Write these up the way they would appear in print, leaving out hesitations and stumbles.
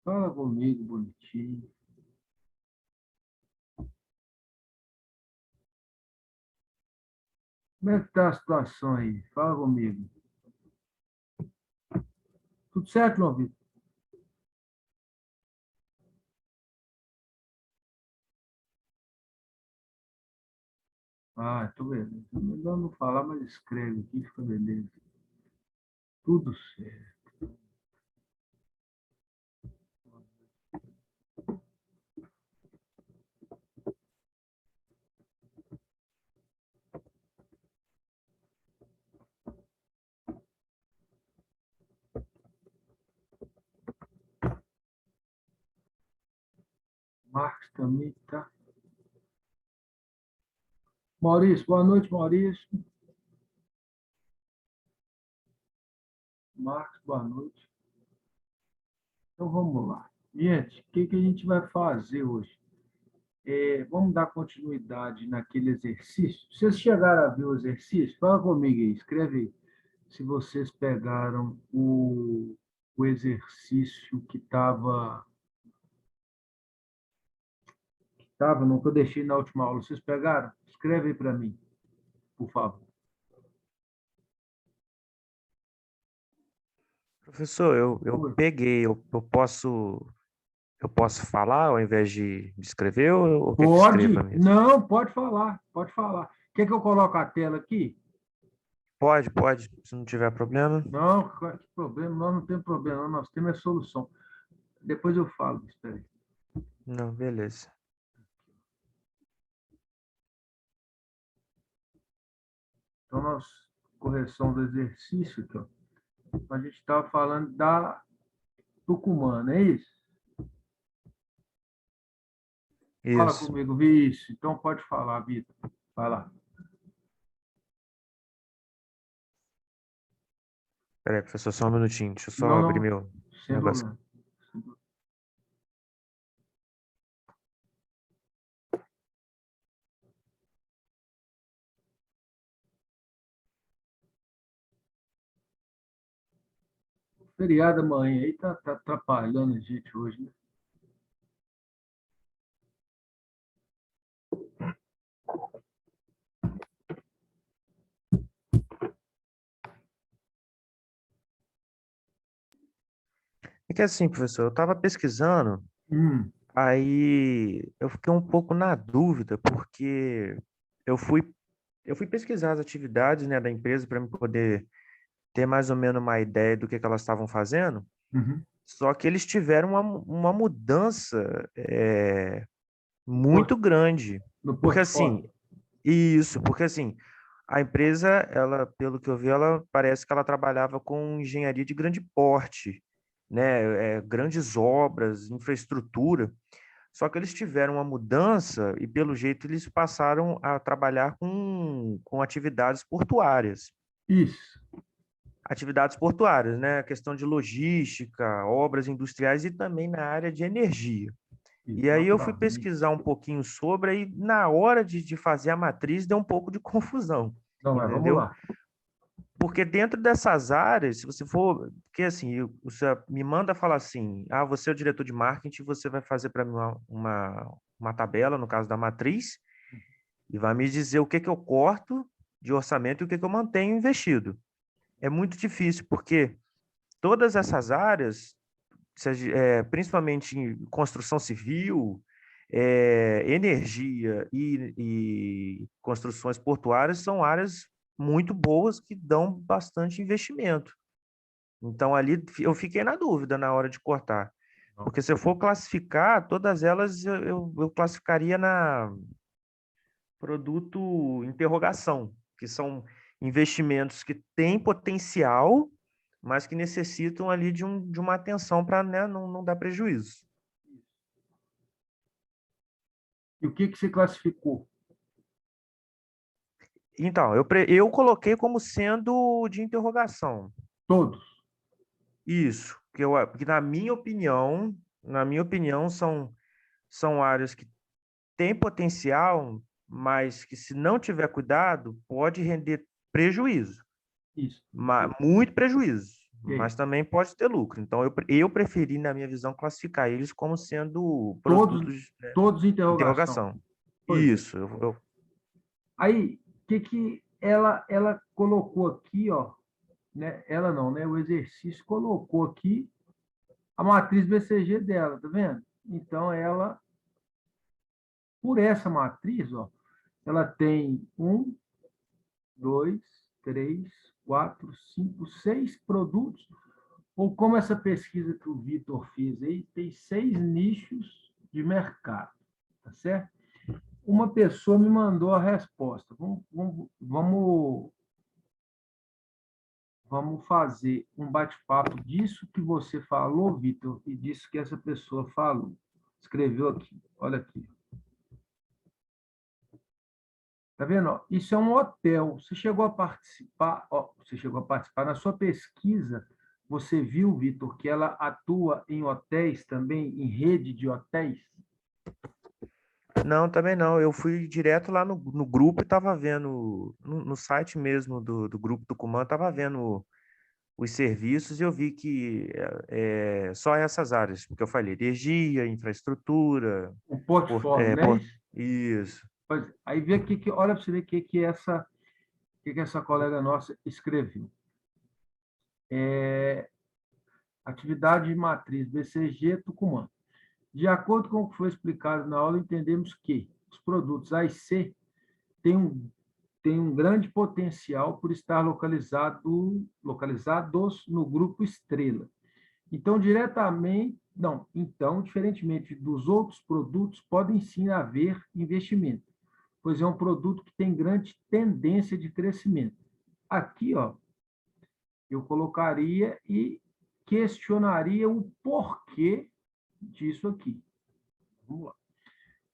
Fala comigo, bonitinho. Como é que tá a situação aí? Fala comigo. Tudo certo, João Vitor? Ah, tô beleza. Melhor não falar, mas escreve aqui, fica beleza. Tudo certo. Marcos também tá. Maurício, boa noite, Maurício. Marcos, boa noite. Então vamos lá. Gente, o que que a gente vai fazer hoje? Vamos dar continuidade naquele exercício. Vocês chegaram a ver o exercício? Fala comigo aí, escreve aí. Se vocês pegaram o exercício que não, que eu deixei na última aula. Vocês pegaram? Escreve aí para mim, por favor. Professor, eu Oi. peguei, eu posso falar ao invés de escrever ou quer que escreva Pode? mesmo? Não, pode falar, pode falar. Quer que eu coloque a tela aqui? Pode, se não tiver problema. Não, que problema, nós não temos problema, nós temos a solução. Depois eu falo, espera aí. Não, beleza. Então, correção do exercício, então, a gente estava falando da Tucumã, não é isso? Fala Isso. comigo, Vício. Então, pode falar, Vitor. Vai lá. Peraí, professor, só um minutinho. Deixa eu só Não, abrir não, meu sem negócio. problema. Feriado amanhã aí tá atrapalhando a gente hoje, né? É que assim, professor, eu estava pesquisando, Hum, aí eu fiquei um pouco na dúvida, porque eu fui, eu fui pesquisar as atividades, né, da empresa para me poder ter mais ou menos uma ideia do que elas estavam fazendo. uhum. Só que eles tiveram uma mudança No muito grande. no Porque assim, portfólio. isso, porque assim, a empresa, ela, pelo que eu vi, ela parece que ela trabalhava com engenharia de grande porte, né? Grandes obras, infraestrutura. Só que eles tiveram uma mudança e, pelo jeito, eles passaram a trabalhar com atividades portuárias. Isso, Atividades portuárias, né? A questão de logística, obras industriais e também na área de energia. E aí eu fui exatamente. pesquisar um pouquinho sobre, aí na hora de fazer a matriz deu um pouco de confusão, Não, mas vamos entendeu? lá. Porque dentro dessas áreas, se você for, porque assim, você me manda falar assim, ah, você é o diretor de marketing, você vai fazer para mim uma tabela, no caso da matriz, e vai me dizer o que que eu corto de orçamento e o que que eu mantenho investido. É muito difícil, porque todas essas áreas, principalmente em construção civil, energia e construções portuárias, são áreas muito boas que dão bastante investimento. Então, ali eu fiquei na dúvida na hora de cortar. Não. Porque se eu for classificar, todas elas eu classificaria na produto interrogação, que são investimentos que têm potencial, mas que necessitam ali de uma atenção para, né, não dar prejuízo. E o que que você classificou? Então, eu coloquei como sendo de interrogação. Todos. Isso, que na minha opinião, são áreas que têm potencial, mas que se não tiver cuidado, pode render prejuízo, Isso. muito prejuízo. mas também pode ter lucro. Então, eu preferi, na minha visão, classificar eles como sendo Todos, produtos, né, todos interrogação. interrogação. Pois é. Isso. Aí, o que ela colocou aqui, ó, né? Ela não, né? O exercício colocou aqui a matriz BCG dela, tá vendo? Então, ela, por essa matriz, ó, ela tem 2, 3, 4, 5, 6 produtos, ou como essa pesquisa que o Vitor fez aí, tem 6 nichos de mercado, tá certo? Uma pessoa me mandou a resposta. Vamos fazer um bate-papo disso que você falou, Vitor, e disso que essa pessoa falou. Escreveu aqui, olha aqui. Tá vendo? Ó, isso é um hotel. Você chegou a participar, ó, você chegou a participar na sua pesquisa. Você viu, Vitor, que ela atua em hotéis também, em rede de hotéis? Não, também não. Eu fui direto lá no grupo e estava vendo, no site mesmo do grupo do Tucumã, estava vendo os serviços e eu vi que só essas áreas, porque eu falei, energia, infraestrutura, O portfólio, né? isso. Aí vê que olha para você ver o que essa colega nossa escreveu. Atividade de matriz BCG Tucumã. De acordo com o que foi explicado na aula, entendemos que os produtos A e C têm um grande potencial por estar localizados no grupo Estrela. Então, diferentemente dos outros produtos, podem sim haver investimento, pois é um produto que tem grande tendência de crescimento. Aqui, ó, eu colocaria e questionaria o porquê disso aqui. Vamos lá.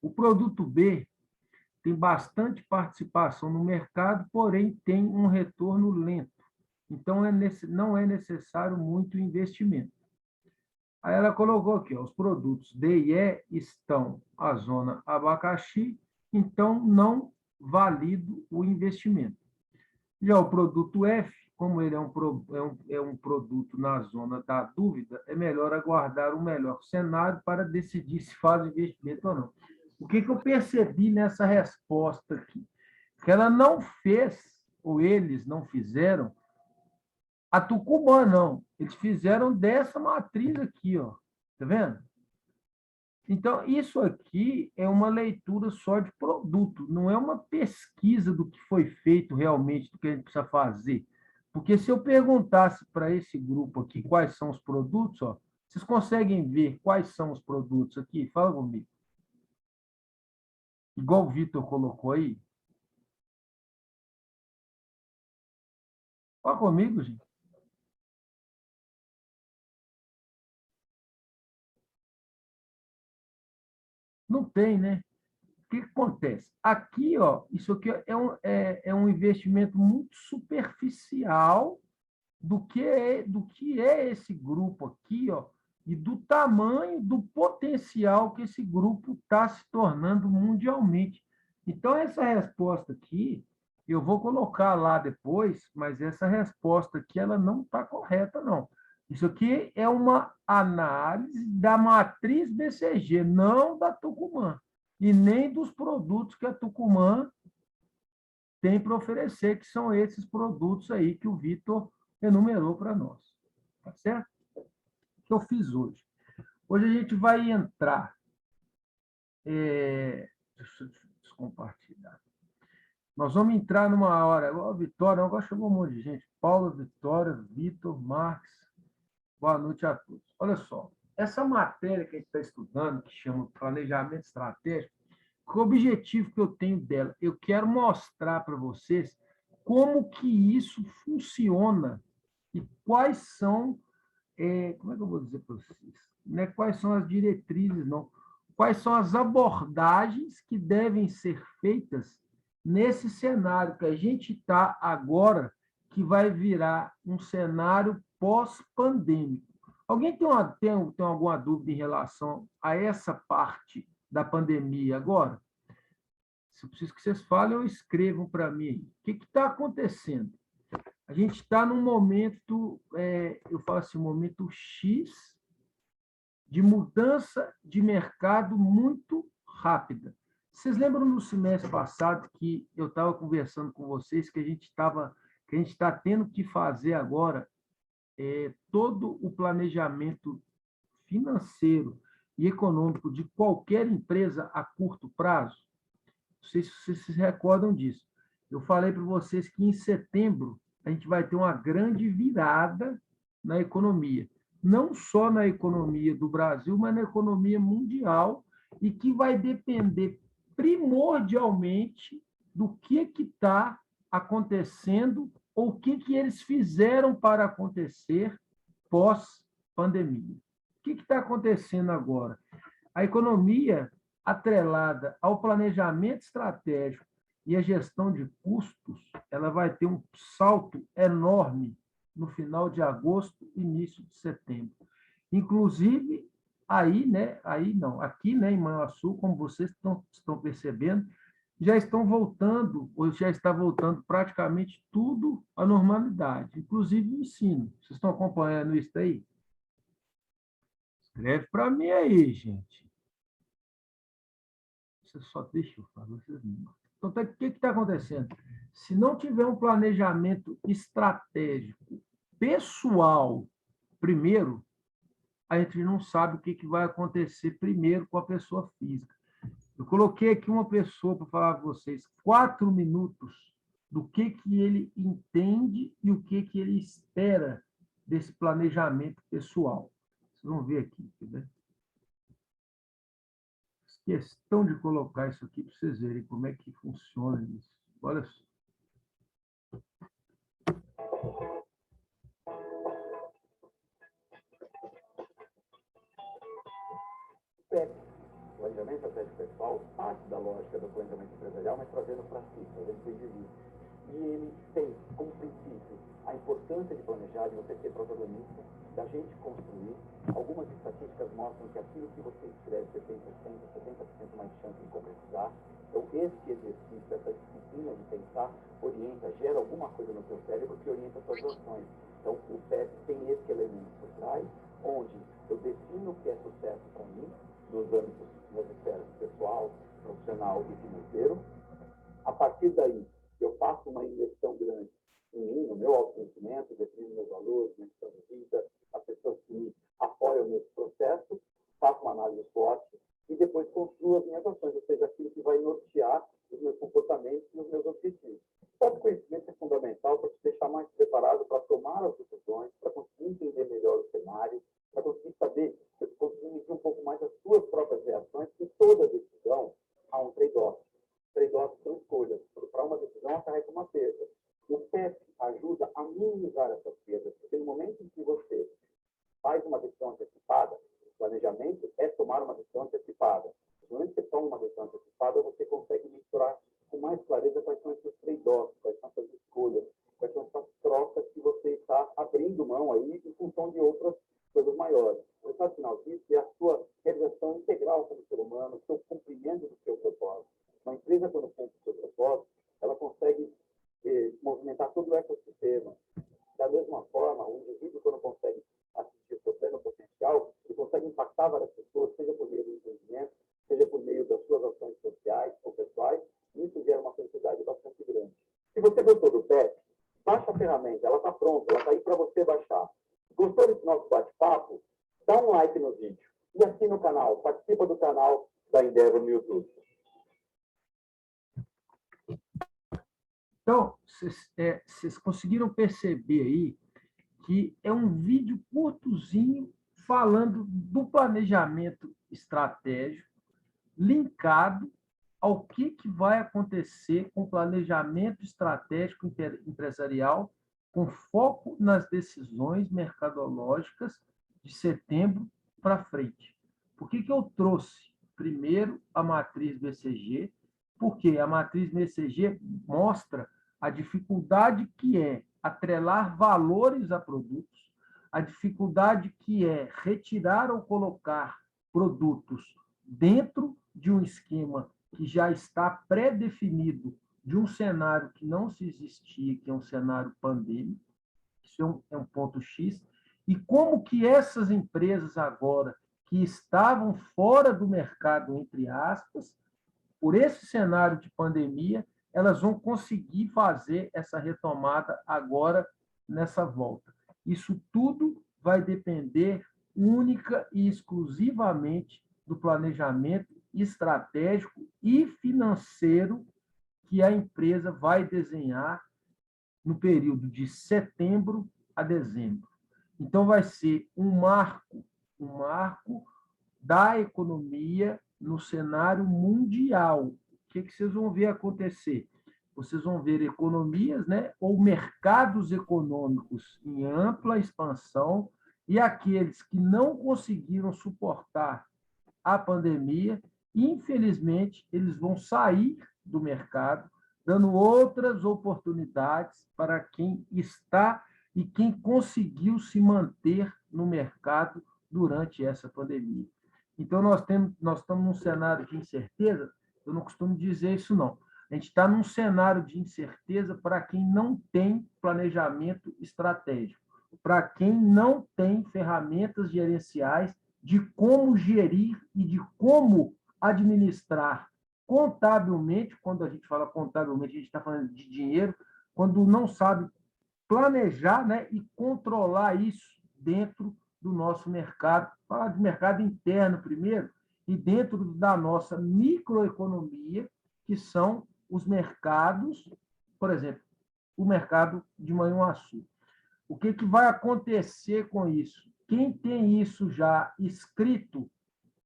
O produto B tem bastante participação no mercado, porém tem um retorno lento. Então, não é necessário muito investimento. Aí ela colocou aqui, ó, os produtos D e E estão a zona abacaxi, então não valido o investimento. Já o produto F, como ele é um produto na zona da dúvida, é melhor aguardar o melhor cenário para decidir se faz investimento ou não. O que eu percebi nessa resposta aqui? Que ela não fez, ou eles não fizeram, a Tucumã, não. Eles fizeram dessa matriz aqui, ó. Tá vendo? Então, isso aqui é uma leitura só de produto, não é uma pesquisa do que foi feito realmente, do que a gente precisa fazer. Porque se eu perguntasse para esse grupo aqui quais são os produtos, ó, vocês conseguem ver quais são os produtos aqui? Fala comigo. Igual o Vitor colocou aí. Fala comigo, gente. Não tem, né? O que acontece? Aqui, ó, isso aqui é um investimento muito superficial do que é esse grupo aqui, ó, e do tamanho, do potencial que esse grupo está se tornando mundialmente. Então, essa resposta aqui, eu vou colocar lá depois, mas essa resposta aqui ela não está correta, não. Isso aqui é uma análise da matriz BCG, não da Tucumã, e nem dos produtos que a Tucumã tem para oferecer, que são esses produtos aí que o Vitor enumerou para nós. Tá certo? O que eu fiz hoje? Hoje a gente vai entrar. Deixa eu descompartilhar. Nós vamos entrar numa hora. Ó, Vitória, agora chegou um monte de gente. Paula, Vitória, Vitor, Marx. Boa noite a todos. Olha só, essa matéria que a gente está estudando, que chama Planejamento Estratégico, o objetivo que eu tenho dela? Eu quero mostrar para vocês como que isso funciona e quais são, como é que eu vou dizer para vocês? Não é quais são as diretrizes, não. Quais são as abordagens que devem ser feitas nesse cenário que a gente está agora, que vai virar um cenário pós-pandêmico. Alguém tem alguma dúvida em relação a essa parte da pandemia agora? Se eu preciso que vocês falem ou escrevam para mim. O que está acontecendo? A gente está num momento, eu falo assim, um momento X de mudança de mercado muito rápida. Vocês lembram no semestre passado que eu estava conversando com vocês que a gente está tendo que fazer agora todo o planejamento financeiro e econômico de qualquer empresa a curto prazo? Não sei se vocês se recordam disso. Eu falei para vocês que em setembro a gente vai ter uma grande virada na economia. Não só na economia do Brasil, mas na economia mundial, e que vai depender primordialmente do que está acontecendo ou o que eles fizeram para acontecer pós-pandemia. O que está acontecendo agora? A economia atrelada ao planejamento estratégico e a gestão de custos, ela vai ter um salto enorme no final de agosto, início de setembro. Inclusive, aqui, em Manhuaçu, como vocês estão percebendo, já estão voltando, ou já está voltando praticamente tudo à normalidade, inclusive o ensino. Vocês estão acompanhando isso aí? Escreve para mim aí, gente. Você só deixa eu falar, vocês não. Então, o que está acontecendo? Se não tiver um planejamento estratégico pessoal primeiro, a gente não sabe o que vai acontecer primeiro com a pessoa física. Eu coloquei aqui uma pessoa para falar para vocês 4 minutos do que ele entende e o que ele espera desse planejamento pessoal. Vocês vão ver aqui, né? Questão de colocar isso aqui para vocês verem como é que funciona isso. Olha só. Planejamento estratégico pessoal parte da lógica do planejamento empresarial, mas trazendo para si, trazendo para o indivíduo. E ele tem como princípio a importância de planejar, de você ser protagonista, da gente construir. Algumas estatísticas mostram que aquilo que você escreve, você tem 70% mais chance de concretizar. Então, esse exercício, essa disciplina de pensar, orienta, gera alguma coisa no seu cérebro que orienta as suas ações. Então, o PEP tem esse elemento por trás, onde eu defino o que é sucesso para mim, nos âmbitos, nas esferas pessoal, profissional e financeiro. A partir daí, eu faço uma inversão grande em mim, no meu autoconhecimento, defino meus valores, minha missão de vida, as pessoas que me apoiam nesse processo, faço uma análise forte e depois construo as minhas ações, ou seja, aquilo que vai nortear os meus comportamentos e os meus objetivos. O autoconhecimento é fundamental para te deixar mais preparado para tomar as decisões, para conseguir entender melhor o cenário, para conseguir saber, conseguir medir um pouco mais as suas próprias reações, porque toda decisão há um trade-off. Trade-offs são escolhas. Para uma decisão, acarreta uma perda. O PEP ajuda a minimizar essas perdas, porque no momento em que você faz uma decisão antecipada, o planejamento é tomar uma decisão antecipada. No momento que você toma uma decisão antecipada, você consegue mensurar com mais clareza quais são esses trade-offs, quais são essas escolhas, quais são essas trocas que você está abrindo mão aí em função de outras coisas maiores. O resultado final disso é a sua realização integral como ser humano, o seu cumprimento do seu propósito. Uma empresa, quando cumpre o seu propósito, ela consegue movimentar todo o ecossistema. Da mesma forma, o indivíduo, quando consegue atingir o seu pleno potencial, ele consegue impactar várias pessoas, seja por meio do empreendimento, seja por meio das suas ações sociais ou pessoais, e isso gera uma felicidade bastante grande. Se você gostou do PEP, baixa a ferramenta, ela está pronta, ela está aí para você baixar. Gostou desse nosso bate-papo? Dá um like no vídeo. E assina o canal, participa do canal da Endeavor no YouTube. Então, vocês conseguiram perceber aí que é um vídeo curtozinho falando do planejamento estratégico linkado ao que vai acontecer com o planejamento estratégico empresarial com foco nas decisões mercadológicas de setembro para frente. Por que eu trouxe primeiro a matriz BCG? Porque a matriz BCG mostra a dificuldade que é atrelar valores a produtos, a dificuldade que é retirar ou colocar produtos dentro de um esquema que já está pré-definido de um cenário que não se existia, que é um cenário pandêmico, isso é um ponto X, e como que essas empresas agora, que estavam fora do mercado, entre aspas, por esse cenário de pandemia, elas vão conseguir fazer essa retomada agora nessa volta. Isso tudo vai depender única e exclusivamente do planejamento estratégico e financeiro que a empresa vai desenhar no período de setembro a dezembro. Então, vai ser um marco da economia no cenário mundial. O que vocês vão ver acontecer? Vocês vão ver economias, né, ou mercados econômicos em ampla expansão, e aqueles que não conseguiram suportar a pandemia, infelizmente, eles vão sair do mercado, dando outras oportunidades para quem está e quem conseguiu se manter no mercado durante essa pandemia. Então, nós estamos num cenário de incerteza, eu não costumo dizer isso, não. A gente está num cenário de incerteza para quem não tem planejamento estratégico, para quem não tem ferramentas gerenciais de como gerir e de como administrar contabilmente. Quando a gente fala contabilmente, a gente está falando de dinheiro, quando não sabe planejar, né, e controlar isso dentro do nosso mercado. Falar de mercado interno primeiro, e dentro da nossa microeconomia, que são os mercados, por exemplo, o mercado de Manhuaçu. O que vai acontecer com isso? Quem tem isso já escrito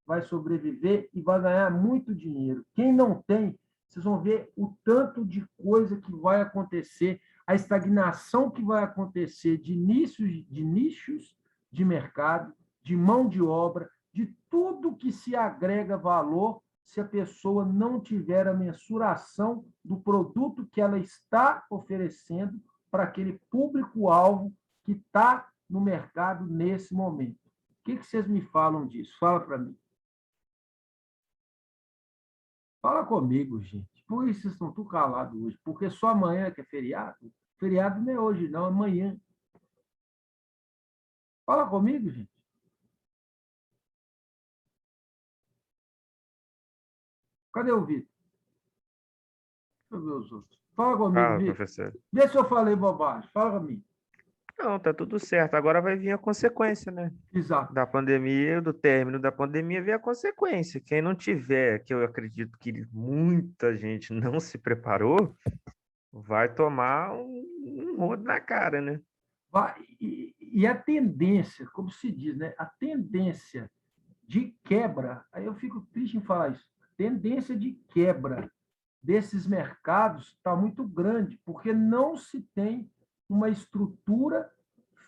vai sobreviver e vai ganhar muito dinheiro. Quem não tem, vocês vão ver o tanto de coisa que vai acontecer, a estagnação que vai acontecer de nichos de mercado, de mão de obra, de tudo que se agrega valor se a pessoa não tiver a mensuração do produto que ela está oferecendo para aquele público-alvo que está no mercado nesse momento. O que vocês me falam disso? Fala para mim. Fala comigo, gente. Por isso vocês estão tudo calados hoje. Porque só amanhã que é feriado? Feriado não é hoje, não, é amanhã. Fala comigo, gente. Cadê o Vitor? Deixa eu ver os outros. Fala comigo, Vitor. Professor. Vê se eu falei bobagem. Fala comigo. Não, tá tudo certo. Agora vai vir a consequência, né? Exato. Da pandemia, do término da pandemia, vem a consequência. Quem não tiver, que eu acredito que muita gente não se preparou, vai tomar um rodo na cara, né? E a tendência, como se diz, né? A tendência de quebra, aí eu fico triste em falar isso, a tendência de quebra desses mercados está muito grande, porque não se tem uma estrutura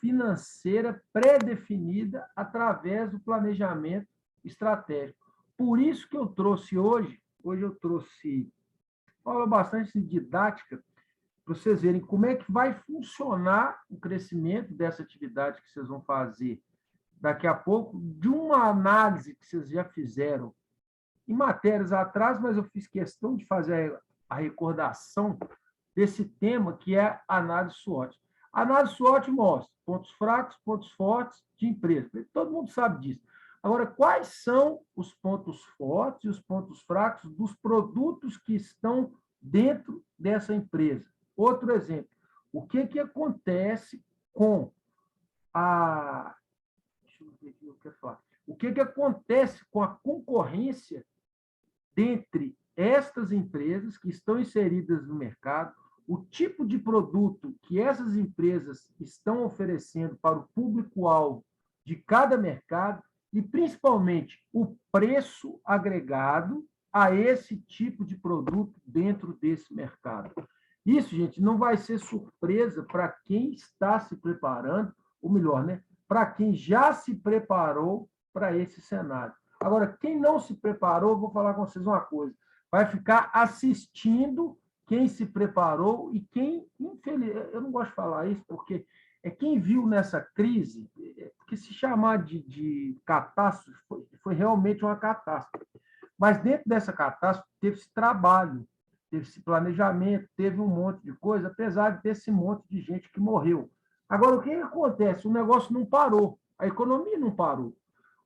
financeira pré-definida através do planejamento estratégico. Por isso que eu trouxe hoje eu trouxe, falo bastante de didática, para vocês verem como é que vai funcionar o crescimento dessa atividade que vocês vão fazer daqui a pouco, de uma análise que vocês já fizeram em matérias atrás, mas eu fiz questão de fazer a recordação desse tema, que é a análise SWOT. A análise SWOT mostra pontos fracos, pontos fortes de empresa. Todo mundo sabe disso. Agora, quais são os pontos fortes e os pontos fracos dos produtos que estão dentro dessa empresa? Outro exemplo, o que acontece com a... Deixa eu ver o que eu quero falar. O que acontece com a concorrência dentre estas empresas que estão inseridas no mercado, o tipo de produto que essas empresas estão oferecendo para o público-alvo de cada mercado e, principalmente, o preço agregado a esse tipo de produto dentro desse mercado. Isso, gente, não vai ser surpresa para quem está se preparando, ou melhor, né, para quem já se preparou para esse cenário. Agora, quem não se preparou, vou falar com vocês uma coisa, vai ficar assistindo quem se preparou e quem, infelizmente, eu não gosto de falar isso, porque é quem viu nessa crise, porque se chamar de catástrofe, foi realmente uma catástrofe. Mas dentro dessa catástrofe teve esse trabalho teve esse planejamento, teve um monte de coisa, apesar de ter esse monte de gente que morreu. Agora, o que acontece? O negócio não parou, a economia não parou.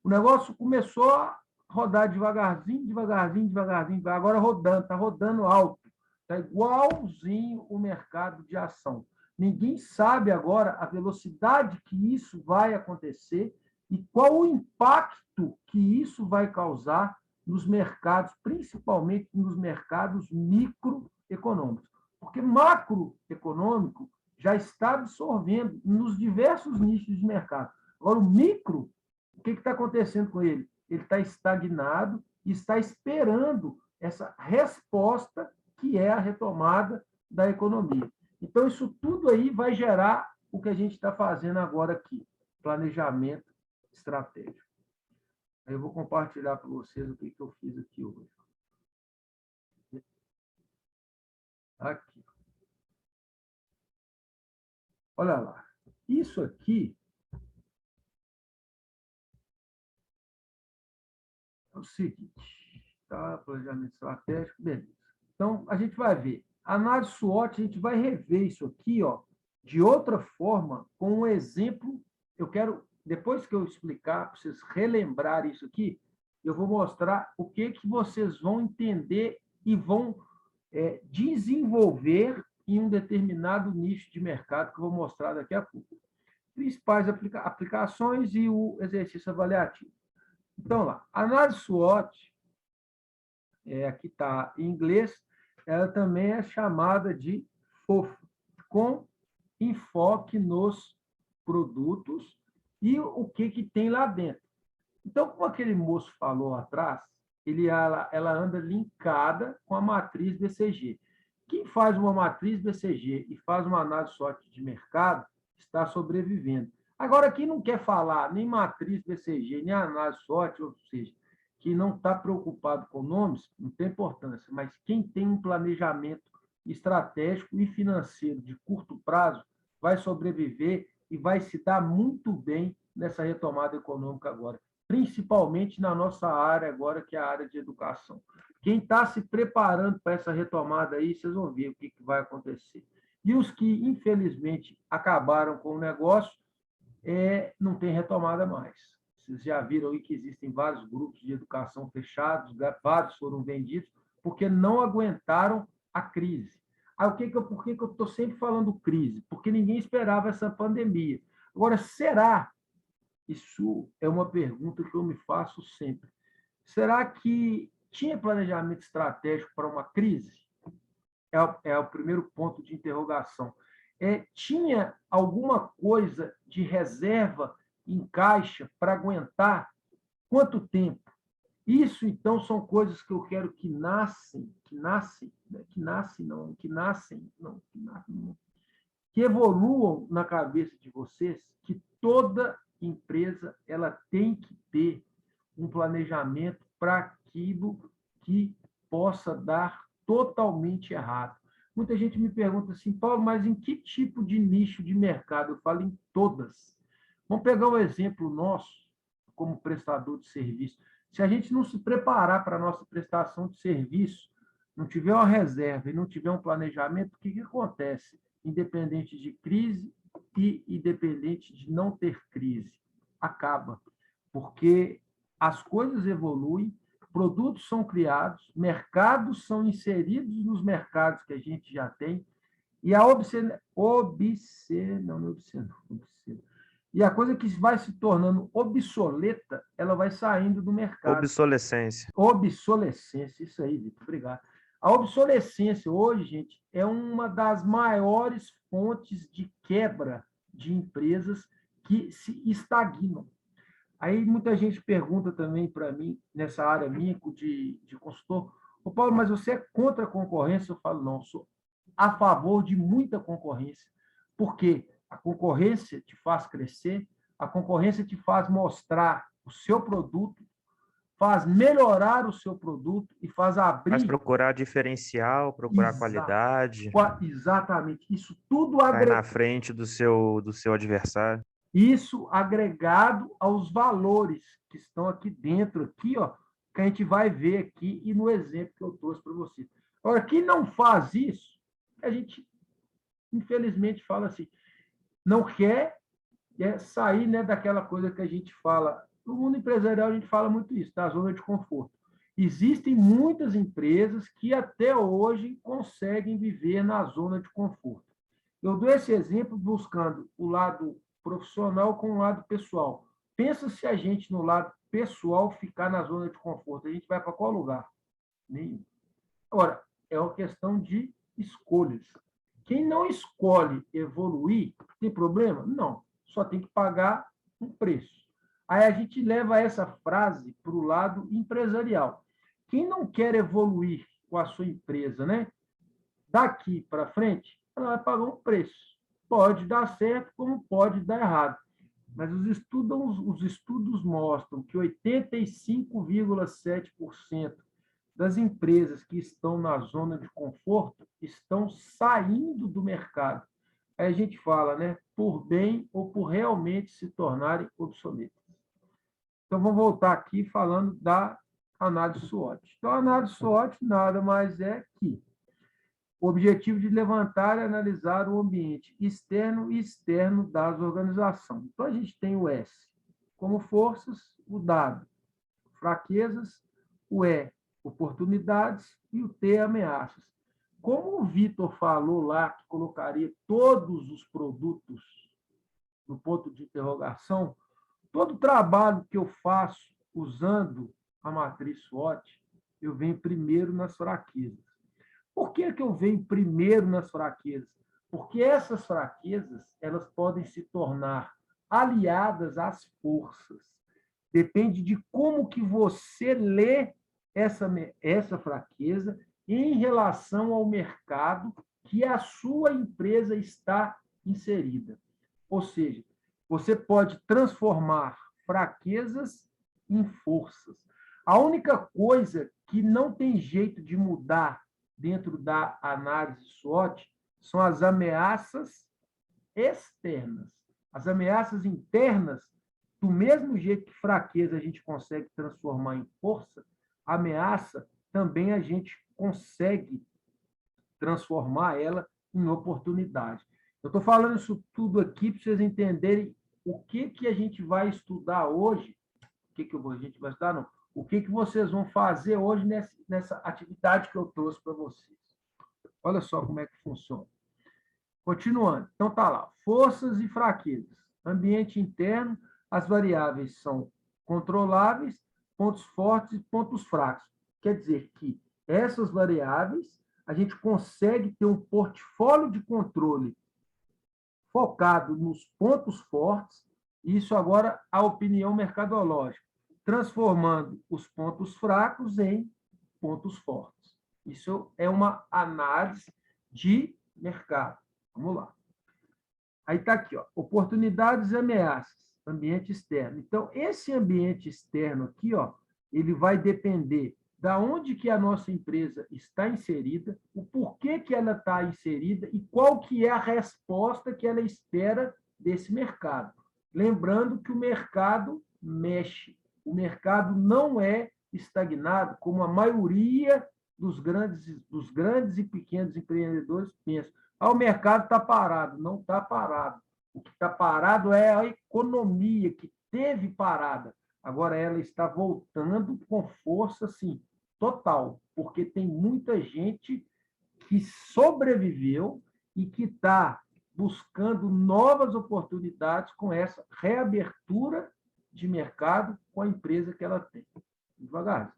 O negócio começou a rodar devagarzinho, devagarzinho, devagarzinho, agora rodando, está rodando alto. Está igualzinho o mercado de ação. Ninguém sabe agora a velocidade que isso vai acontecer e qual o impacto que isso vai causar nos mercados, principalmente nos mercados microeconômicos. Porque macroeconômico já está absorvendo nos diversos nichos de mercado. Agora, o micro, o que está acontecendo com ele? Ele está estagnado e está esperando essa resposta que é a retomada da economia. Então, isso tudo aí vai gerar o que a gente está fazendo agora aqui, planejamento estratégico. Aí eu vou compartilhar para vocês o que eu fiz aqui hoje. Aqui. Olha lá. Isso aqui é o seguinte, tá? Planejamento estratégico, beleza. Então, a gente vai ver. Análise SWOT, a gente vai rever isso aqui, ó, de outra forma, com um exemplo. Eu quero, depois que eu explicar, para vocês relembrarem isso aqui, eu vou mostrar o que vocês vão entender e vão desenvolver em um determinado nicho de mercado que eu vou mostrar daqui a pouco. Principais aplicações e o exercício avaliativo. Então, lá, análise SWOT, aqui está em inglês, ela também é chamada de FOF, com enfoque nos produtos e o que tem lá dentro. Então, como aquele moço falou atrás, ela anda linkada com a matriz BCG. Quem faz uma matriz BCG e faz uma análise SWOT de mercado está sobrevivendo. Agora, quem não quer falar nem matriz BCG, nem análise SWOT, ou seja, que não está preocupado com nomes, não tem importância, mas quem tem um planejamento estratégico e financeiro de curto prazo vai sobreviver e vai se dar muito bem nessa retomada econômica agora, principalmente na nossa área agora, que é a área de educação. Quem está se preparando para essa retomada aí, vocês vão ver o que vai acontecer. E os que, infelizmente, acabaram com o negócio, não tem retomada mais. Vocês já viram aí que existem vários grupos de educação fechados, vários foram vendidos, porque não aguentaram a crise. Aí, por que eu estou sempre falando crise? Porque ninguém esperava essa pandemia. Agora, será? Isso é uma pergunta que eu me faço sempre. Será que tinha planejamento estratégico para uma crise? É o primeiro ponto de interrogação. Tinha alguma coisa de reserva em caixa para aguentar quanto tempo? Isso, então, são coisas que eu quero que evoluam na cabeça de vocês, que toda empresa ela tem que ter um planejamento para aquilo que possa dar totalmente errado. Muita gente me pergunta assim, Paulo, mas em que tipo de nicho de mercado? Eu falo em todas. Vamos pegar um exemplo nosso, como prestador de serviço. Se a gente não se preparar para a nossa prestação de serviço, não tiver uma reserva e não tiver um planejamento, o que acontece? Independente de crise e independente de não ter crise, acaba. Porque as coisas evoluem, produtos são criados, mercados são inseridos nos mercados que a gente já tem, e a e a coisa que vai se tornando obsoleta, ela vai saindo do mercado. Obsolescência. Obsolescência, isso aí, Vitor, obrigado. A obsolescência hoje, gente, é uma das maiores fontes de quebra de empresas que se estagnam. Aí muita gente pergunta também para mim, nessa área minha de consultor, ô Paulo, mas você é contra a concorrência? Eu falo, não, sou a favor de muita concorrência, porque a concorrência te faz crescer, a concorrência te faz mostrar o seu produto, faz melhorar o seu produto e faz abrir... Faz procurar diferencial, procurar qualidade. Exatamente. Isso tudo Vai na frente do seu adversário. Isso agregado aos valores que estão aqui dentro, aqui, ó, que a gente vai ver aqui e no exemplo que eu trouxe para vocês. Agora, quem não faz isso, a gente, infelizmente, fala assim, não quer sair, né, daquela coisa que a gente fala. No mundo empresarial, a gente fala muito isso, da zona de conforto. Existem muitas empresas que até hoje conseguem viver na zona de conforto. Eu dou esse exemplo buscando o lado profissional com o lado pessoal. Pensa se a gente, no lado pessoal, ficar na zona de conforto. A gente vai para qual lugar? Nenhum. Agora, é uma questão de escolhas. Quem não escolhe evoluir, tem problema? Não. Só tem que pagar um preço. Aí a gente leva essa frase para o lado empresarial. Quem não quer evoluir com a sua empresa, né? Daqui para frente, ela vai pagar um preço. Pode dar certo, como pode dar errado. Mas os estudos mostram que 85,7% das empresas que estão na zona de conforto estão saindo do mercado. Aí a gente fala, né, por bem ou por realmente se tornarem obsoletas. Então, vamos voltar aqui falando da análise SWOT. Então, a análise SWOT nada mais é que o objetivo de levantar e analisar o ambiente externo e externo das organizações. Então, a gente tem o S como forças, o W, fraquezas, o E, oportunidades, e o T, ameaças. Como o Vitor falou lá, que colocaria todos os produtos no ponto de interrogação, todo trabalho que eu faço usando a matriz SWOT, eu venho primeiro nas fraquezas. Por que eu venho primeiro nas fraquezas? Porque essas fraquezas elas podem se tornar aliadas às forças. Depende de como que você lê essa fraqueza em relação ao mercado que a sua empresa está inserida. Ou seja, você pode transformar fraquezas em forças. A única coisa que não tem jeito de mudar dentro da análise SWOT são as ameaças externas. As ameaças internas, do mesmo jeito que fraqueza a gente consegue transformar em força, ameaça também a gente consegue transformar ela em oportunidade. Eu estou falando isso tudo aqui para vocês entenderem o que a gente vai estudar hoje, a gente vai estudar, não, o que vocês vão fazer hoje nessa atividade que eu trouxe para vocês. Olha só como é que funciona. Continuando. Então, está lá. Forças e fraquezas. Ambiente interno, as variáveis são controláveis, pontos fortes e pontos fracos. Quer dizer que essas variáveis, a gente consegue ter um portfólio de controle focado nos pontos fortes, isso agora a opinião mercadológica, transformando os pontos fracos em pontos fortes. Isso é uma análise de mercado. Vamos lá. Aí está aqui, ó, oportunidades e ameaças, ambiente externo. Então, esse ambiente externo aqui, ó, ele vai depender da onde que a nossa empresa está inserida, o porquê que ela está inserida e qual que é a resposta que ela espera desse mercado. Lembrando que o mercado mexe. O mercado não é estagnado, como a maioria dos grandes e pequenos empreendedores pensam. O mercado está parado. Não está parado. O que está parado é a economia, que teve parada. Agora ela está voltando com força, assim, total, porque tem muita gente que sobreviveu e que está buscando novas oportunidades com essa reabertura de mercado com a empresa que ela tem. Devagar.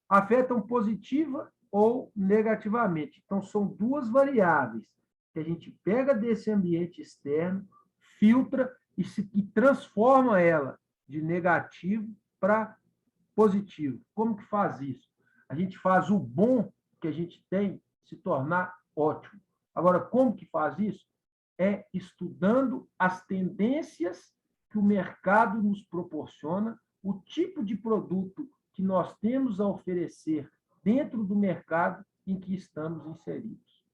Afetam positiva ou negativamente. Então, são duas variáveis que a gente pega desse ambiente externo, filtra e transforma ela de negativo para positivo. Como que faz isso? A gente faz o bom que a gente tem se tornar ótimo. Agora, como que faz isso? É estudando as tendências que o mercado nos proporciona, o tipo de produto que nós temos a oferecer dentro do mercado em que estamos inseridos.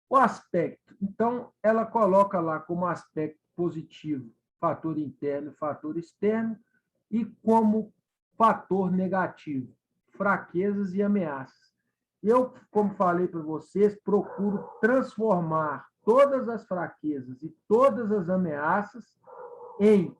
O aspecto. Então, ela coloca lá como aspecto positivo fator interno e fator externo, e como fator negativo, fraquezas e ameaças. Eu, como falei para vocês, procuro transformar todas as fraquezas e todas as ameaças em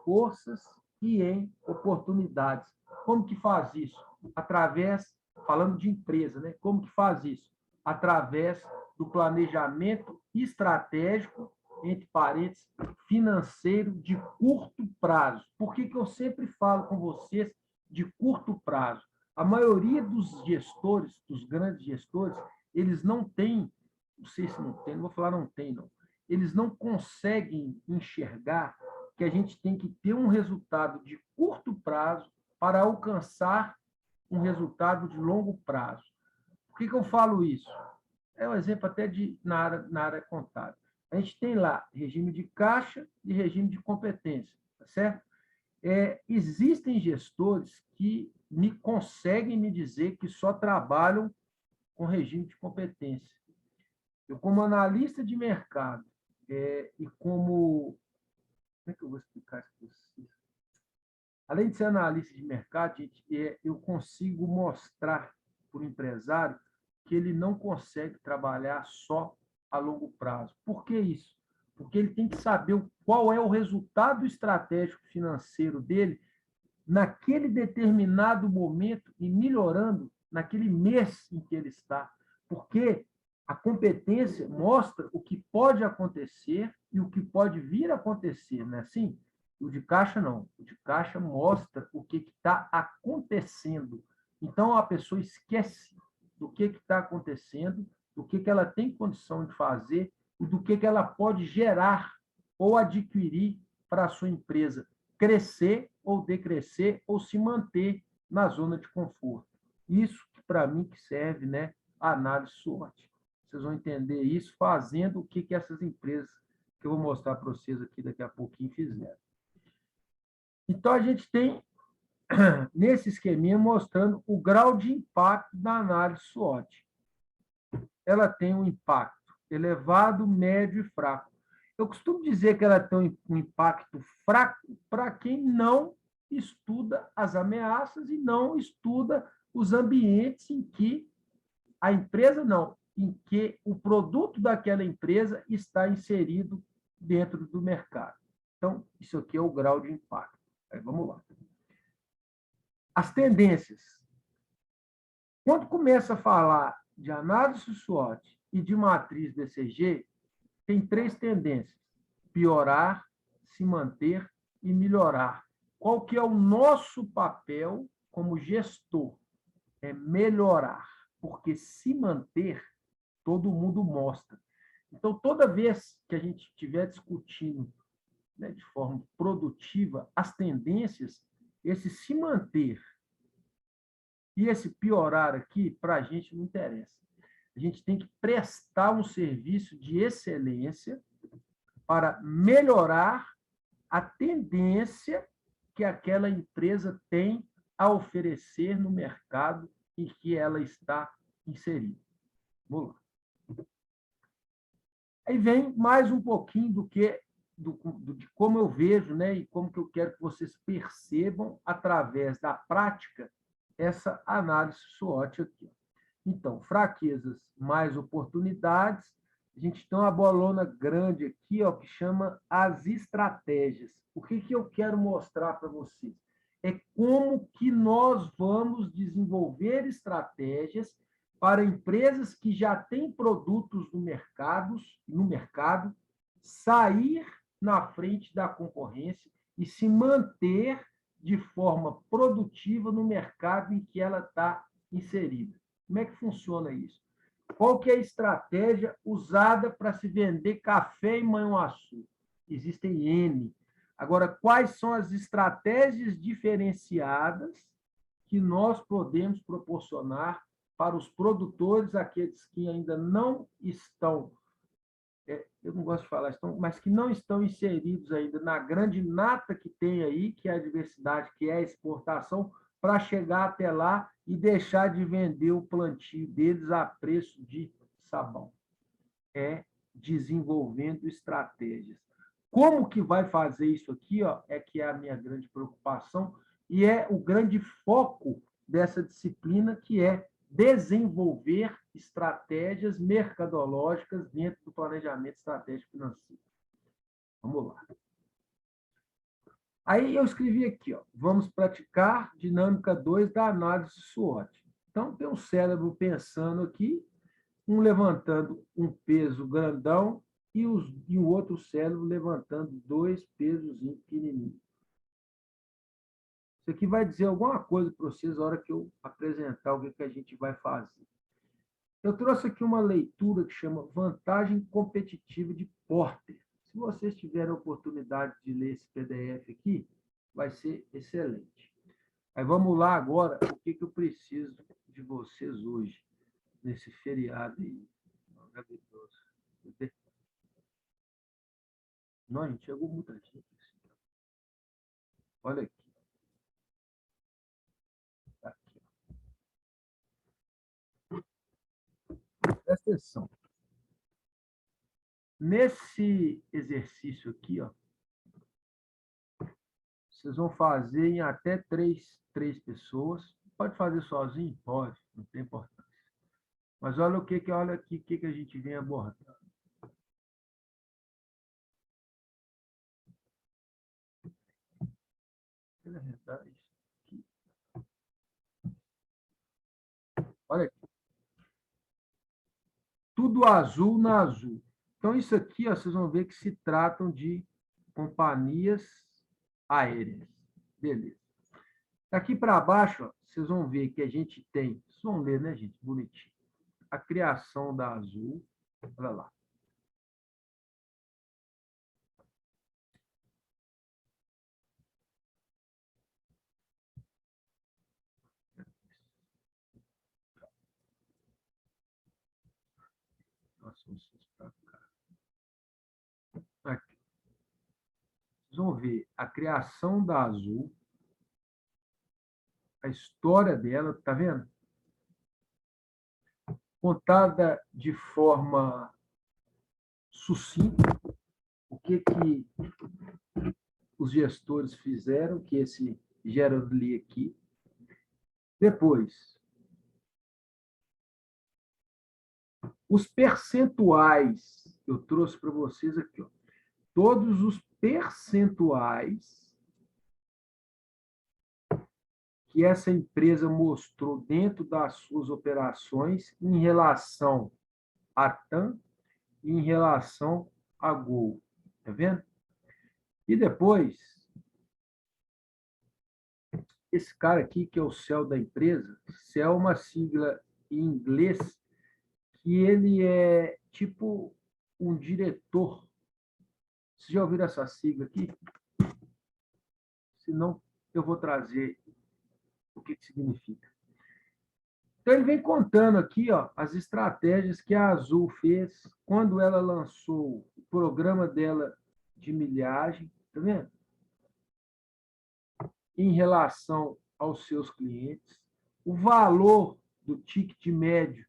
forças e em oportunidades. Como que faz isso? Através, falando de empresa, né? Como que faz isso? Através do planejamento estratégico, entre parênteses, financeiro de curto prazo. Por que eu sempre falo com vocês de curto prazo? A maioria dos gestores, dos grandes gestores, eles não têm, não sei se não tem, não vou falar não tem, não. Eles não conseguem enxergar que a gente tem que ter um resultado de curto prazo para alcançar um resultado de longo prazo. Por que eu falo isso? É um exemplo até na área contábil. A gente tem lá regime de caixa e regime de competência, tá certo? Existem gestores que conseguem me dizer que só trabalham com regime de competência. Eu, como analista de mercado, e como... Como é que eu vou explicar isso para vocês? Além de ser analista de mercado, gente, eu consigo mostrar para o empresário que ele não consegue trabalhar só a longo prazo. Por que isso? Porque ele tem que saber qual é o resultado estratégico financeiro dele naquele determinado momento e melhorando naquele mês em que ele está. Porque a competência mostra o que pode acontecer e o que pode vir a acontecer, não é assim? O de caixa, não. O de caixa mostra o que está acontecendo. Então, a pessoa esquece do que está acontecendo, do que ela tem condição de fazer e do que ela pode gerar ou adquirir para a sua empresa crescer ou decrescer ou se manter na zona de conforto. Isso, para mim, que serve, né, a análise SWOT. Vocês vão entender isso fazendo o que essas empresas, que eu vou mostrar para vocês aqui daqui a pouquinho, fizeram. Então, a gente tem, nesse esqueminha, mostrando o grau de impacto da análise SWOT. Ela tem um impacto elevado, médio e fraco. Eu costumo dizer que ela tem um impacto fraco para quem não estuda as ameaças e não estuda os ambientes em que a empresa não, em que o produto daquela empresa está inserido dentro do mercado. Então, isso aqui é o grau de impacto. Aí, vamos lá. As tendências. Quando começa a falar de análise SWOT e de matriz BCG, tem 3 tendências: piorar, se manter e melhorar. Qual que é o nosso papel como gestor? É melhorar, porque se manter, todo mundo mostra. Então, toda vez que a gente estiver discutindo, né, de forma produtiva as tendências, esse se manter e esse piorar aqui, para a gente não interessa. A gente tem que prestar um serviço de excelência para melhorar a tendência que aquela empresa tem a oferecer no mercado em que ela está inserida. Vamos lá. Aí vem mais um pouquinho de como eu vejo, né, e como que eu quero que vocês percebam, através da prática, essa análise SWOT aqui. Então, fraquezas mais oportunidades. A gente tem uma bolona grande aqui, ó, que chama as estratégias. O que eu quero mostrar para vocês? É como que nós vamos desenvolver estratégias para empresas que já têm produtos no mercado, sair na frente da concorrência e se manter de forma produtiva no mercado em que ela está inserida. Como é que funciona isso? Qual que é a estratégia usada para se vender café em Manhuaçu? Existem N. Agora, quais são as estratégias diferenciadas que nós podemos proporcionar para os produtores, aqueles que ainda não estão, eu não gosto de falar, mas que não estão inseridos ainda na grande nata que tem aí, que é a diversidade, que é a exportação, para chegar até lá e deixar de vender o plantio deles a preço de sabão. É desenvolvendo estratégias. Como que vai fazer isso aqui? Ó, é que é a minha grande preocupação e é o grande foco dessa disciplina, que é desenvolver estratégias mercadológicas dentro do planejamento estratégico financeiro. Vamos lá. Aí eu escrevi aqui, ó, vamos praticar dinâmica 2 da análise SWOT. Então, tem um cérebro pensando aqui, um levantando um peso grandão e o outro cérebro levantando 2 pesos pequenininhos. Isso aqui vai dizer alguma coisa para vocês na hora que eu apresentar o que a gente vai fazer. Eu trouxe aqui uma leitura que chama Vantagem Competitiva de Porter. Se vocês tiverem a oportunidade de ler esse PDF aqui, vai ser excelente. Aí vamos lá agora, o que eu preciso de vocês hoje, nesse feriado aí. Não, gente, chegou muita gente. Olha aqui. Presta atenção. Nesse exercício aqui, ó, vocês vão fazer em até três pessoas. Pode fazer sozinho? Pode, não tem importância. Mas olha olha aqui o que a gente vem abordando. Na verdade, aqui. Olha aqui. Tudo azul na azul. Então, isso aqui, ó, vocês vão ver que se tratam de companhias aéreas. Beleza. Daqui para baixo, ó, vocês vão ver que a gente tem, vocês vão ler, né, gente? Bonitinho. A criação da Azul. Olha lá. Nossa, vocês para cá. Aqui. Vocês vão ver a criação da Azul, a história dela, tá vendo? Contada de forma sucinta, o que os gestores fizeram, que esse Gerald Lee aqui. Depois, os percentuais, eu trouxe para vocês aqui, ó, todos os percentuais que essa empresa mostrou dentro das suas operações em relação à TAM e em relação à Gol. Está vendo? E depois, esse cara aqui, que é o CEL da empresa, CEL é uma sigla em inglês, que ele é tipo um diretor. Vocês já ouviram essa sigla aqui? Se não, eu vou trazer o que significa. Então, ele vem contando aqui, ó, as estratégias que a Azul fez quando ela lançou o programa dela de milhagem, tá vendo? Em relação aos seus clientes, o valor do ticket médio,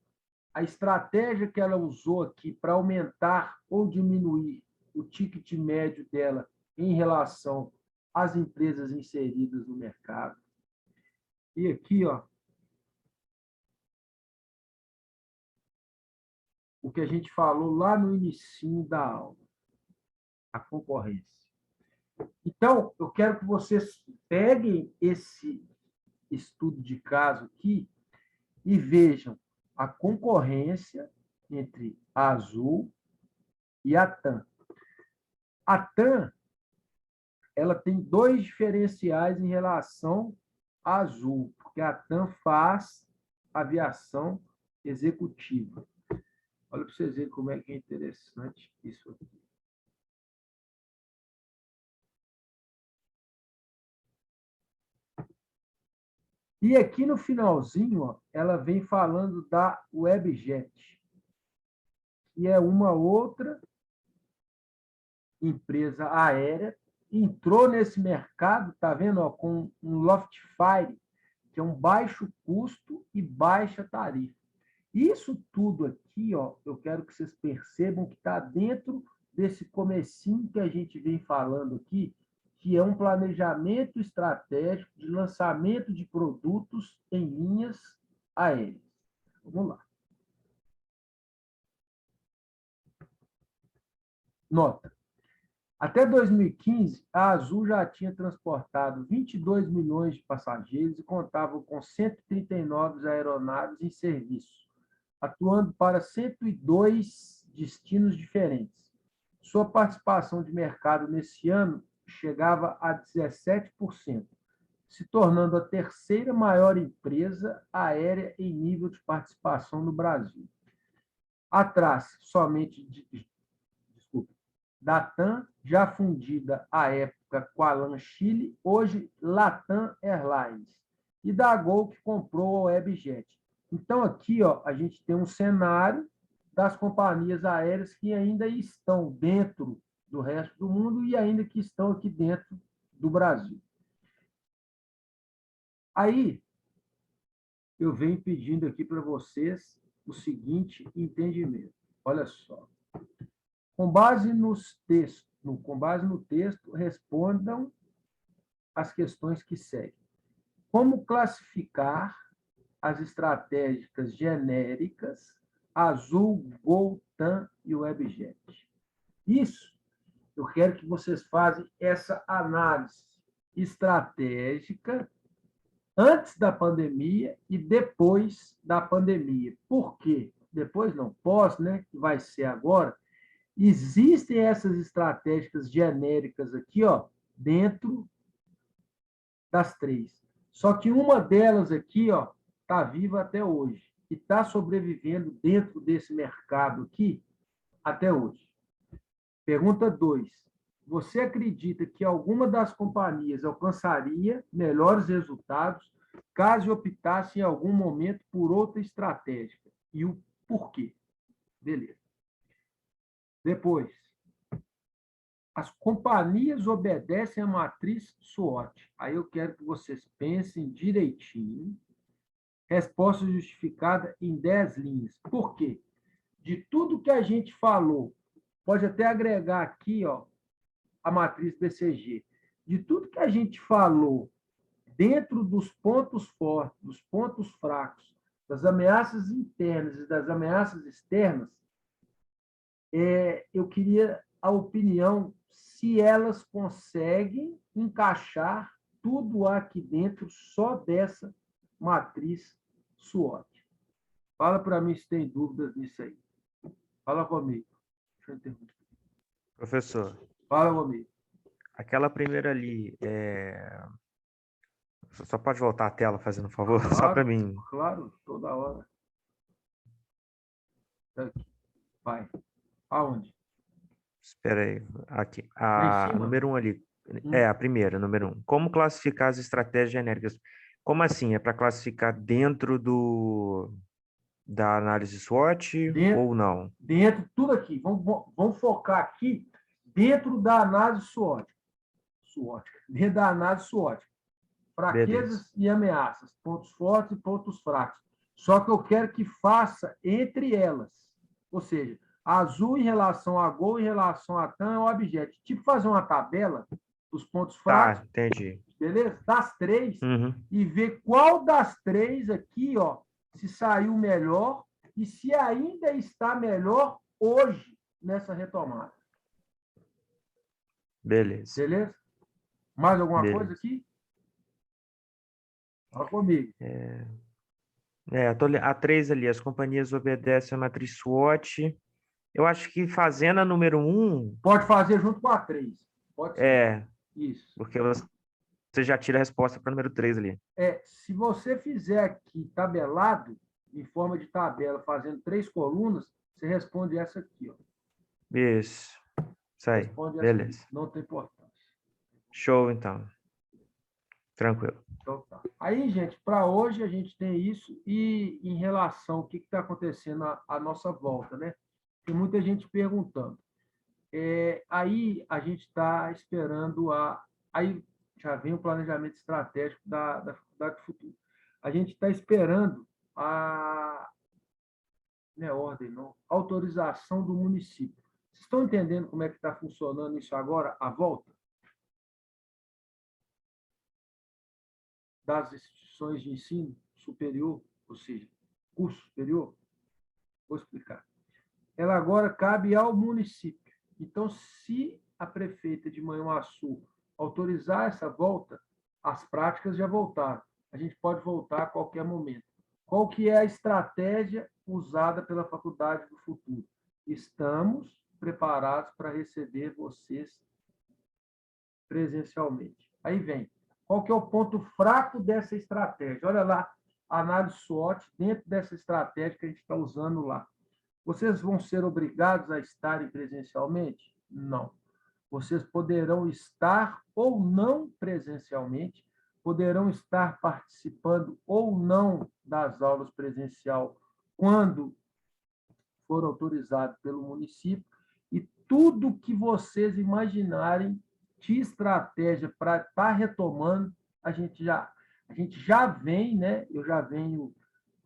a estratégia que ela usou aqui para aumentar ou diminuir o ticket médio dela em relação às empresas inseridas no mercado. E aqui, ó, o que a gente falou lá no início da aula, a concorrência. Então, eu quero que vocês peguem esse estudo de caso aqui e vejam a concorrência entre a Azul e a TAM. A TAM, ela tem 2 diferenciais em relação à Azul, porque a TAM faz aviação executiva. Olha para vocês verem como é que é interessante isso aqui. E aqui no finalzinho, ó, ela vem falando da Webjet, que é uma outra empresa aérea, entrou nesse mercado, tá vendo, ó, com um Loft Fire, que é um baixo custo e baixa tarifa. Isso tudo aqui, ó, eu quero que vocês percebam que está dentro desse comecinho que a gente vem falando aqui, que é um planejamento estratégico de lançamento de produtos em linhas aéreas. Vamos lá. Nota. Até 2015, a Azul já tinha transportado 22 milhões de passageiros e contava com 139 aeronaves em serviço, atuando para 102 destinos diferentes. Sua participação de mercado nesse ano chegava a 17%, se tornando a terceira maior empresa aérea em nível de participação no Brasil. Atrás somente da TAM, já fundida à época com a LAN Chile, hoje Latam Airlines, e da Gol, que comprou a Webjet. Então, aqui a gente tem um cenário das companhias aéreas que ainda estão dentro do resto do mundo e ainda que estão aqui dentro do Brasil. Aí, eu venho pedindo aqui para vocês o seguinte entendimento. Olha só. Com base no texto, respondam as questões que seguem. Como classificar as estratégicas genéricas Azul, Gol, TAM e Webjet? Isso, eu quero que vocês façam essa análise estratégica antes da pandemia e depois da pandemia. Por quê? Depois não, pós, né? Que vai ser agora. Existem essas estratégicas genéricas aqui, dentro das três. Só que uma delas aqui, está viva até hoje e está sobrevivendo dentro desse mercado aqui até hoje. Pergunta 2. Você acredita que alguma das companhias alcançaria melhores resultados caso optasse em algum momento por outra estratégia? E o porquê? Beleza. Depois, as companhias obedecem à matriz SWOT. Aí eu quero que vocês pensem direitinho. Resposta justificada em 10 linhas. Por quê? De tudo que a gente falou, pode até agregar aqui a matriz BCG. De tudo que a gente falou dentro dos pontos fortes, dos pontos fracos, das ameaças internas e das ameaças externas, eu queria a opinião se elas conseguem encaixar tudo aqui dentro só dessa matriz SWOT. Fala para mim se tem dúvidas nisso aí. Fala comigo. Deixa eu interromper. Professor, Fala comigo. aquela primeira ali, só pode voltar a tela, fazendo um favor? Claro, Só para mim. Claro, toda hora. Aqui. Vai. Aonde? Espera aí. Aqui. Lá em A cima? número 1 ali. A primeira, número 1. Como classificar as estratégias genéricas? Como assim? É para classificar dentro da análise SWOT ou não? Dentro, tudo aqui. Vamos focar aqui dentro da análise SWOT. Dentro da análise SWOT. Fraquezas e ameaças, pontos fortes e pontos fracos. Só que eu quero que faça entre elas. Ou seja, Azul em relação a Gol, em relação a TAM, é o objeto. Tipo fazer uma tabela dos pontos fracos. Tá, entendi. Beleza? Das três. Uhum. E ver qual das três aqui, se saiu melhor e se ainda está melhor hoje nessa retomada. Beleza. Beleza? Mais alguma Beleza. coisa aqui? Fala comigo. A 3 ali, as companhias obedecem a matriz SWOT. Eu acho que fazendo a número 1... Pode fazer junto com a 3. Pode ser. Isso. Porque você já tira a resposta para o número 3 ali. Se você fizer aqui tabelado, em forma de tabela, fazendo 3 colunas, você responde essa aqui. Isso aí. Beleza. Aqui. Não tem importância. Show, então. Tranquilo. Então, tá. Aí, gente, para hoje a gente tem isso. E em relação ao que está acontecendo à nossa volta, né? Tem muita gente perguntando. Aí a gente está esperando Aí já vem o planejamento estratégico da Faculdade do Futuro. A gente está esperando não é ordem, não, autorização do município. Vocês estão entendendo como é que está funcionando isso agora, a volta? das instituições de ensino superior, ou seja, curso superior, vou explicar. Ela agora cabe ao município. Então, se a prefeita de Manhuaçu autorizar essa volta, as práticas já voltaram. A gente pode voltar a qualquer momento. Qual que é a estratégia usada pela Faculdade do Futuro? Estamos preparados para receber vocês presencialmente. Aí vem. Qual que é o ponto fraco dessa estratégia? Olha lá, a análise SWOT dentro dessa estratégia que a gente está usando lá. Vocês vão ser obrigados a estarem presencialmente? Não. Vocês poderão estar ou não presencialmente, poderão estar participando ou não das aulas presencial quando for autorizado pelo município, e tudo que vocês imaginarem de estratégia para estar retomando, a gente já vem, né? Eu já venho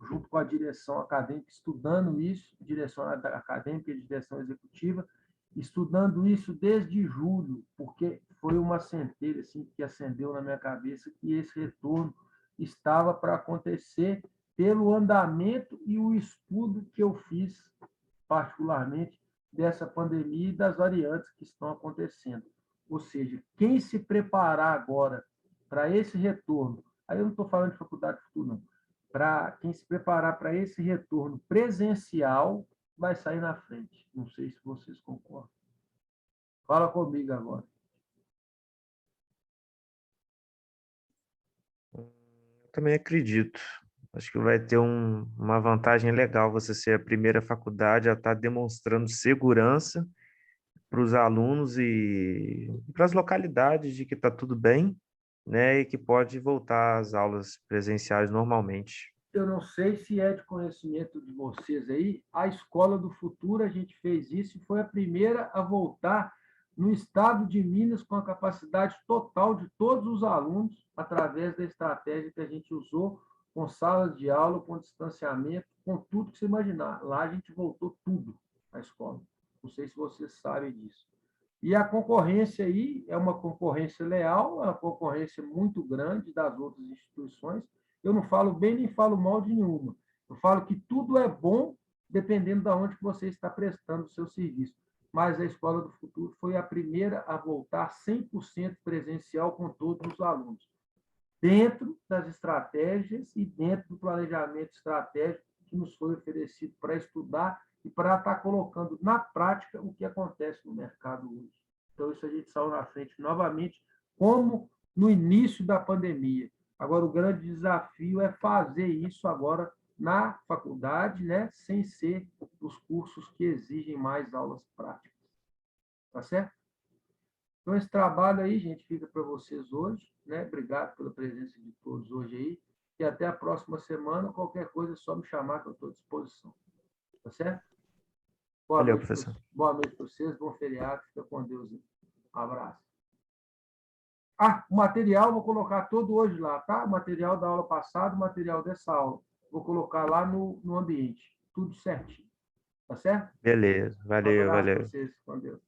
junto com a direção acadêmica estudando isso, direção acadêmica e direção executiva, estudando isso desde julho, porque foi uma centelha assim que acendeu na minha cabeça que esse retorno estava para acontecer pelo andamento e o estudo que eu fiz particularmente dessa pandemia e das variantes que estão acontecendo. Ou seja, quem se preparar agora para esse retorno, aí eu não estou falando de faculdade de futuro, não, para quem se preparar para esse retorno presencial, vai sair na frente. Não sei se vocês concordam. Fala comigo agora. Também acredito. Acho que vai ter uma vantagem legal você ser a primeira faculdade a estar demonstrando segurança para os alunos e para as localidades de que está tudo bem, né, e que pode voltar às aulas presenciais normalmente. Eu não sei se é de conhecimento de vocês aí, a Escola do Futuro, a gente fez isso e foi a primeira a voltar no estado de Minas com a capacidade total de todos os alunos, através da estratégia que a gente usou, com salas de aula, com distanciamento, com tudo que você imaginar. Lá a gente voltou tudo à escola. Não sei se vocês sabem disso. E a concorrência aí é uma concorrência leal, é uma concorrência muito grande das outras instituições. Eu não falo bem nem falo mal de nenhuma. Eu falo que tudo é bom dependendo de onde você está prestando o seu serviço. Mas a Escola do Futuro foi a primeira a voltar 100% presencial com todos os alunos, dentro das estratégias e dentro do planejamento estratégico que nos foi oferecido para estudar e para estar colocando na prática o que acontece no mercado hoje. Então, isso a gente saiu na frente novamente, como no início da pandemia. Agora, o grande desafio é fazer isso agora na faculdade, né, sem ser os cursos que exigem mais aulas práticas. Tá certo? Então, esse trabalho aí, gente, fica para vocês hoje, né? Obrigado pela presença de todos hoje aí. E até a próxima semana. Qualquer coisa é só me chamar que eu estou à disposição. Tá certo? Valeu, professor. Boa noite para vocês, bom feriado, fica com Deus. Um abraço. O material vou colocar todo hoje lá, tá? O material da aula passada, o material dessa aula. Vou colocar lá no ambiente. Tudo certinho. Tá certo? Beleza, Um valeu, abraço para valeu. vocês, com Deus.